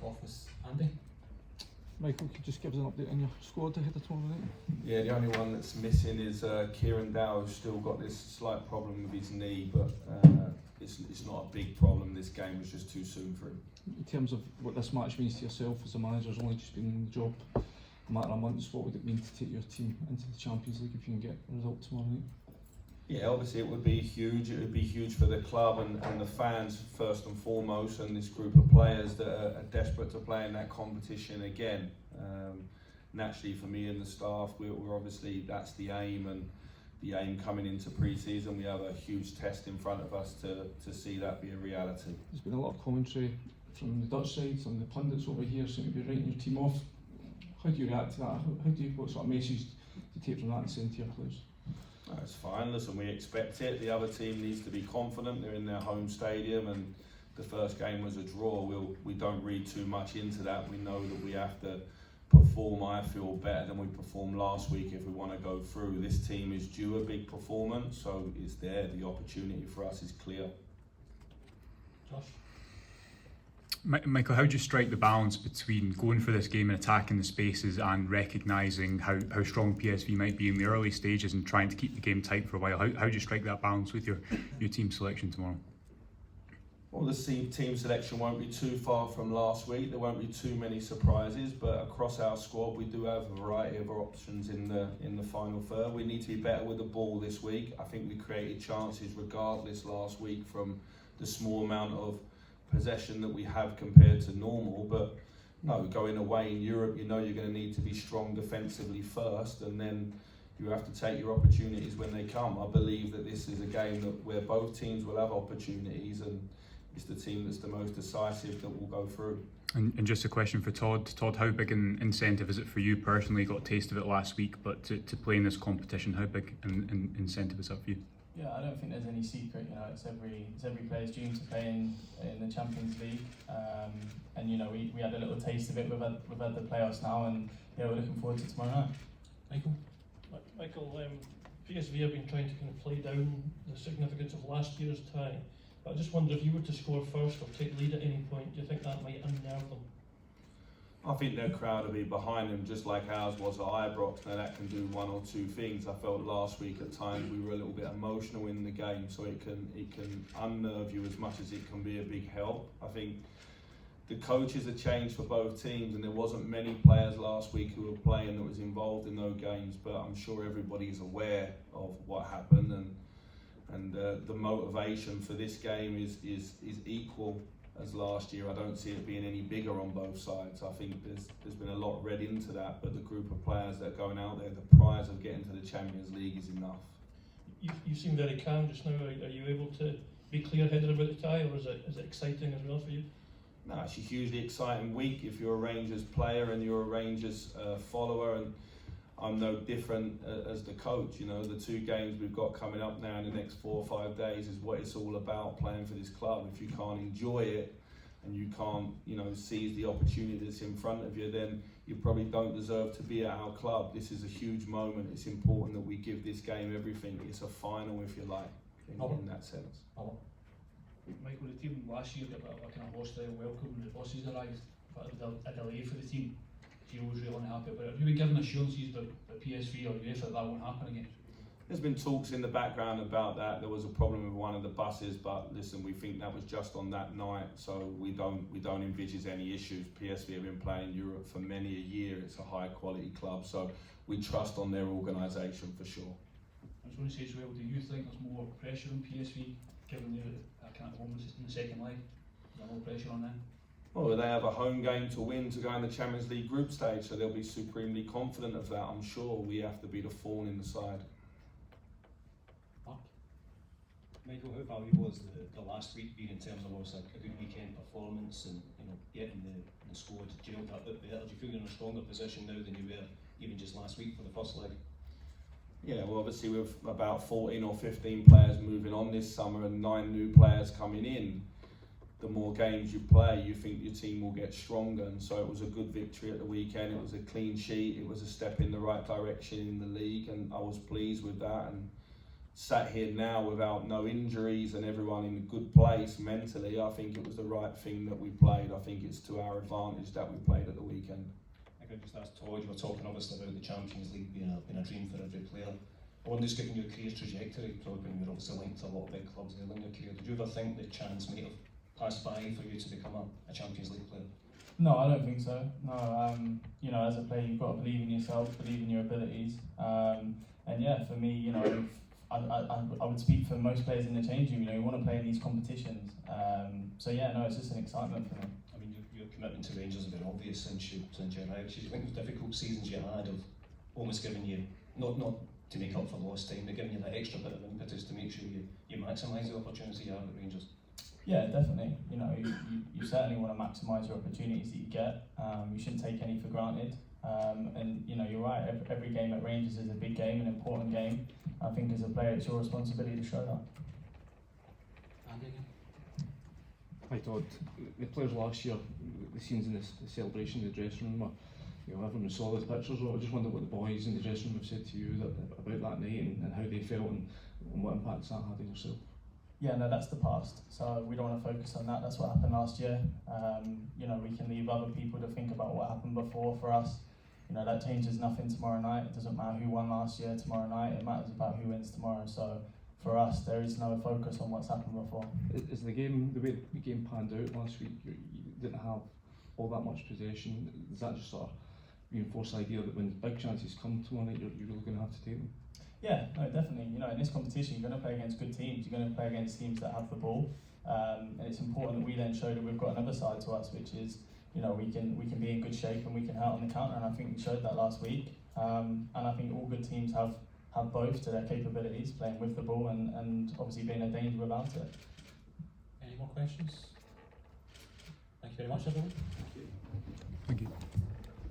off was Andy. Michael, could you just give us an update on your squad ahead of tomorrow night? Yeah, the only one that's missing is Kieran Dow, who's still got this slight problem with his knee, but it's not a big problem. This game was just too soon for him. In terms of what this match means to yourself as a manager, has only just been in the job a matter of months, what would it mean to take your team into the Champions League if you can get a result tomorrow night? Yeah, obviously it would be huge. It would be huge for the club and the fans first and foremost, and this group of players that are desperate to play in that competition again. Naturally, for me and the staff, we're obviously, that's the aim, and the aim coming into pre-season, we have a huge test in front of us to see that be a reality. There's been a lot of commentary from the Dutch side, some of the pundits over here seem to be writing your team off. How do you react to that? What sort of message do you take from that and send to your players? That's fine. Listen, we expect it. The other team needs to be confident. They're in their home stadium, and the first game was a draw. We don't read too much into that. We know that we have to perform, I feel, better than we performed last week if we want to go through. This team is due a big performance, so it's there. The opportunity for us is clear. Josh? Michael, how do you strike the balance between going for this game and attacking the spaces and recognising how strong PSV might be in the early stages and trying to keep the game tight for a while? How do you strike that balance with your team selection tomorrow? Well, the team selection won't be too far from last week. There won't be too many surprises, but across our squad we do have a variety of options in the final third. We need to be better with the ball this week. I think we created chances regardless last week from the small amount of possession that we have compared to normal, but no, going away in Europe, you know you're going to need to be strong defensively first, and then you have to take your opportunities when they come. I believe that this is a game where both teams will have opportunities, and it's the team that's the most decisive that will go through. And just a question for Todd. Todd, how big an incentive is it for you personally? Got a taste of it last week, but to play in this competition, how big an incentive is that for you? Yeah, I don't think there's any secret. You know, it's every player's dream to play in the Champions League, and you know we had a little taste of it with the playoffs now, and yeah, we're looking forward to tomorrow night. Michael, PSV have been trying to kind of play down the significance of last year's tie, but I just wonder if you were to score first or take lead at any point, do you think that might unnerve them? I think their crowd will be behind them, just like ours was at Ibrox. Now that can do one or two things. I felt last week at times we were a little bit emotional in the game, so it can unnerve you as much as it can be a big help. I think the coaches have changed for both teams, and there wasn't many players last week who were playing that was involved in those games, but I'm sure everybody's aware of what happened, and the motivation for this game is equal as last year. I don't see it being any bigger on both sides. I think there's been a lot read into that, but the group of players that are going out there, the prize of getting to the Champions League is enough. You seem very calm just now. Are you able to be clear-headed about the tie, or is it exciting as well for you? No, it's a hugely exciting week if you're a Rangers player and you're a Rangers follower, and I'm no different as the coach. You know, the two games we've got coming up now in the next 4 or 5 days is what it's all about, playing for this club. If you can't enjoy it and you can't, seize the opportunity that's in front of you, then you probably don't deserve to be at our club. This is a huge moment. It's important that we give this game everything. It's a final, if you like, in that sense. Michael, the team last year got a kind of hostile welcome when the bosses arrived, but a delay for the team. Gio was really unhappy about it. Have you been given assurances that PSV or UEFA that won't happen again? There's been talks in the background about that. There was a problem with one of the buses, but listen, we think that was just on that night, so we don't envisage any issues. PSV have been playing in Europe for many a year. It's a high quality club, so we trust on their organisation for sure. I was going to say as well, do you think there's more pressure on PSV given they're kind of almost in the second leg? Is there more pressure on them? Well, they have a home game to win to go in the Champions League group stage, so they'll be supremely confident of that. I'm sure we have to be the thorn in the side. Michael, how valuable has the last week been in terms of a good weekend performance and getting the squad gelled up a bit better? Do you feel you're in a stronger position now than you were even just last week for the first leg? Yeah, well, obviously with about 14 or 15 players moving on this summer and 9 new players coming in, the more games you play, you think your team will get stronger, and so it was a good victory at the weekend. It was a clean sheet, it was a step in the right direction in the league, and I was pleased with that, and sat here now without no injuries and everyone in a good place mentally, I think it was the right thing that we played. I think it's to our advantage that we played at the weekend. I could just ask Todd, you were talking obviously about the Champions League being a dream for every player. I wonder, just given your career trajectory, Todd, when you were obviously linked to a lot of big clubs early in your career, did you ever think the chance might have passed by for you to become a Champions League player? No, I don't think so. No, you know, as a player, you've got to believe in yourself, believe in your abilities. And yeah, for me, you know, I would speak for most players in the changing room. You know, you want to play in these competitions. So yeah, no, it's just an excitement for me. I mean, your commitment to Rangers has been obvious since you arrived. Do you think the difficult seasons you had have almost given you, not to make up for lost time, but giving you that extra bit of impetus to make sure you maximise the opportunity you have at Rangers? Yeah, definitely. You know, you certainly want to maximise your opportunities that you get. You shouldn't take any for granted. And you know, you're right. Every game at Rangers is a big game, an important game. I think as a player, it's your responsibility to show that. Andy again. Hi Todd, the players last year, the scenes in the celebration in the dressing room, you know, everyone saw the pictures. I just wonder what the boys in the dressing room have said to you about that night and how they felt and what impacts that had on yourself. Yeah, no, that's the past. So we don't want to focus on that. That's what happened last year. You know, we can leave other people to think about what happened before. For us, you know, that changes nothing tomorrow night. It doesn't matter who won last year tomorrow night. It matters about who wins tomorrow. So for us, there is no focus on what's happened before. Is the game, the way the game panned out last week, you didn't have all that much possession? Does that just sort of reinforce the idea that when big chances come tomorrow night, you're really going to have to take them? Yeah, no, definitely. You know, in this competition, you're going to play against good teams. You're going to play against teams that have the ball, and it's important that we then show that we've got another side to us, which is, you know, we can be in good shape and we can hurt on the counter. And I think we showed that last week. And I think all good teams have both to their capabilities, playing with the ball and obviously being a danger without it. Any more questions? Thank you very much, everyone.